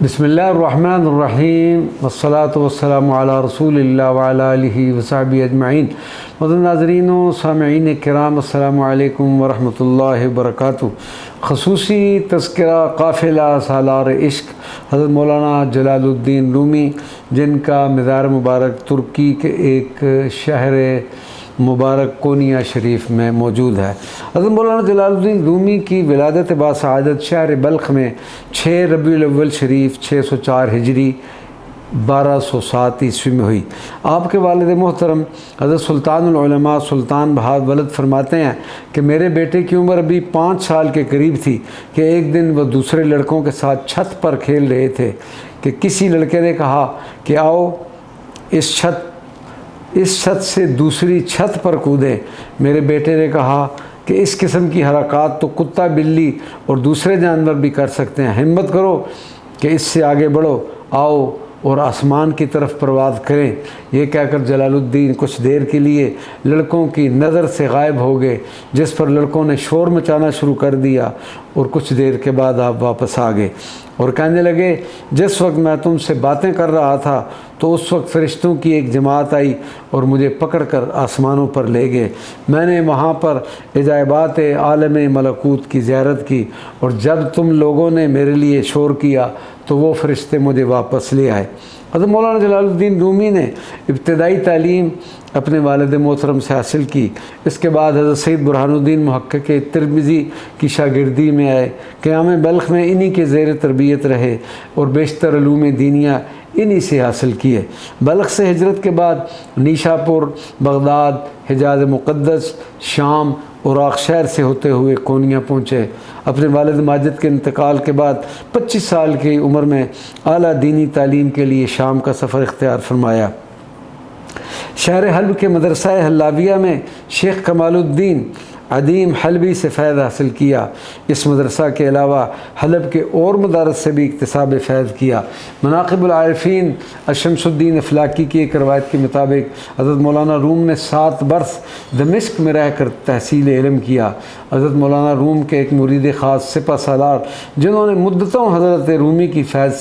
بسم اللہ الرحمن الرحیم والصلاة والسلام علی رسول اللہ وعلی آلہ وصحبہ اجمعین۔ محترم ناظرین و سامعین کرام، السلام علیکم ورحمۃ اللہ وبرکاتہ۔ خصوصی تذکرہ قافلہ سالار عشق حضرت مولانا جلال الدین رومی، جن کا مزار مبارک ترکی کے ایک شہر مبارک کونیا شریف میں موجود ہے۔ حضرت مولانا جلال الدین رومی کی ولادت باسعادت شہر بلخ میں 6 ربیع الاول شریف 604 ہجری 1207 عیسوی میں ہوئی۔ آپ کے والد محترم حضرت سلطان العلماء سلطان بہاد ولد فرماتے ہیں کہ میرے بیٹے کی عمر ابھی 5 سال کے قریب تھی کہ ایک دن وہ دوسرے لڑکوں کے ساتھ چھت پر کھیل رہے تھے کہ کسی لڑکے نے کہا کہ آؤ اس چھت سے دوسری چھت پر کودیں۔ میرے بیٹے نے کہا کہ اس قسم کی حرکات تو کتا بلی اور دوسرے جانور بھی کر سکتے ہیں، ہمت کرو کہ اس سے آگے بڑھو، آؤ اور آسمان کی طرف پرواز کریں۔ یہ کہہ کر جلال الدین کچھ دیر کے لیے لڑکوں کی نظر سے غائب ہو گئے، جس پر لڑکوں نے شور مچانا شروع کر دیا اور کچھ دیر کے بعد آپ واپس آ گئے اور کہنے لگے جس وقت میں تم سے باتیں کر رہا تھا تو اس وقت فرشتوں کی ایک جماعت آئی اور مجھے پکڑ کر آسمانوں پر لے گئے۔ میں نے وہاں پر عجائبات عالم ملکوت کی زیارت کی اور جب تم لوگوں نے میرے لیے شور کیا تو وہ فرشتے مجھے واپس لے آئے۔ حضرت مولانا جلال الدین رومی نے ابتدائی تعلیم اپنے والد محترم سے حاصل کی۔ اس کے بعد حضرت سید برہان الدین محقق ترمذی کی شاگردی میں آئے، قیام بلخ میں انہی کے زیر تربیت رہے اور بیشتر علوم دینیہ انہی سے حاصل کیے۔ بلخ سے ہجرت کے بعد نیشا پور، بغداد، حجاز مقدس، شام اور عراق شہر سے ہوتے ہوئے کونیا پہنچے۔ اپنے والد ماجد کے انتقال کے بعد 25 سال کی عمر میں اعلیٰ دینی تعلیم کے لیے شام کا سفر اختیار فرمایا۔ شہر حلب کے مدرسہ حلاویہ میں شیخ کمال الدین عدیم حلبی سے فیض حاصل کیا۔ اس مدرسہ کے علاوہ حلب کے اور مدارس سے بھی اکتساب فیض کیا۔ مناقب العارفین شمس الدین افلاکی کی ایک روایت کے مطابق حضرت مولانا روم نے 7 برس دمشق میں رہ کر تحصیل علم کیا۔ حضرت مولانا روم کے ایک مرید خاص سپہ سالار جنہوں نے مدتوں حضرت رومی کی صحبت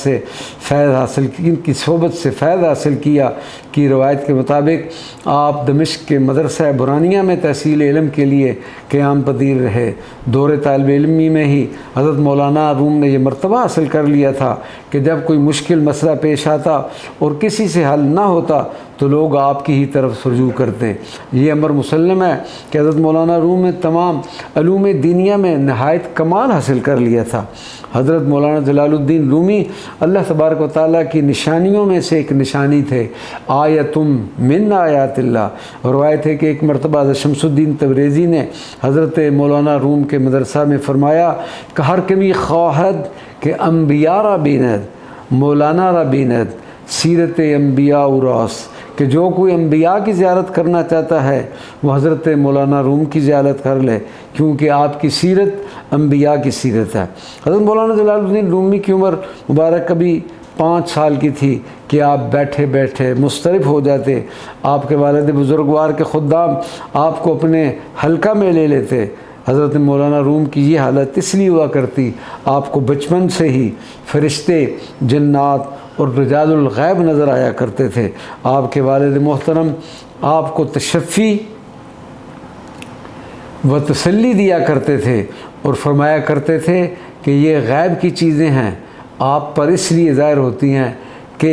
سے فیض حاصل کیا کی روایت کے مطابق آپ دمشق کے مدرسہ برانیہ میں تحصیل علم کے لیے قیام پذیر رہے۔ دور طالب علمی میں ہی حضرت مولانا روم نے یہ مرتبہ حاصل کر لیا تھا کہ جب کوئی مشکل مسئلہ پیش آتا اور کسی سے حل نہ ہوتا تو لوگ آپ کی ہی طرف رجوع کرتے۔ یہ امر مسلم ہے کہ حضرت مولانا روم نے تمام علوم دینیہ میں نہایت کمال حاصل کر لیا تھا۔ حضرت مولانا جلال الدین رومی اللہ تبارک و تعالیٰ کی نشانیوں میں سے ایک نشانی تھے، آیتم من آیات اللہ۔ روایت ہے کہ ایک مرتبہ حضرت شمس الدین تبریزی نے حضرت مولانا روم کے مدرسہ میں فرمایا کہ ہر کمی خواہد کہ انبیاء را بیند، مولانا را بیند، سیرت انبیاء اراس، کہ جو کوئی انبیاء کی زیارت کرنا چاہتا ہے وہ حضرت مولانا روم کی زیارت کر لے، کیونکہ آپ کی سیرت انبیاء کی سیرت ہے۔ حضرت مولانا جلال الدین رومی کی عمر مبارک کبھی 5 سال کی تھی کہ آپ بیٹھے بیٹھے مضطرب ہو جاتے۔ آپ کے والد بزرگوار کے خدام آپ کو اپنے حلقہ میں لے لیتے۔ حضرت مولانا روم کی یہ حالت اس لیے ہوا کرتی، آپ کو بچپن سے ہی فرشتے، جنات اور رجال الغیب نظر آیا کرتے تھے۔ آپ کے والد محترم آپ کو تشفی و تسلی دیا کرتے تھے اور فرمایا کرتے تھے کہ یہ غیب کی چیزیں ہیں، آپ پر اس لیے ظاہر ہوتی ہیں کہ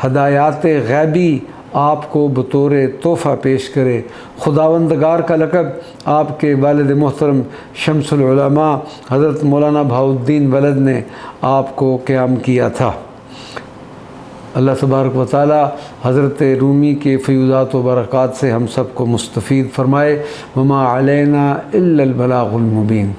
ہدایات غیبی آپ کو بطور تحفہ پیش کرے۔ خداوندگار کا لقب آپ کے والد محترم شمس العلماء حضرت مولانا بہاؤالدین ولد نے آپ کو قیام کیا تھا۔ اللہ تبارک و تعالی حضرت رومی کے فیوضات و برکات سے ہم سب کو مستفید فرمائے۔ وما علینا الا البلاغ المبین۔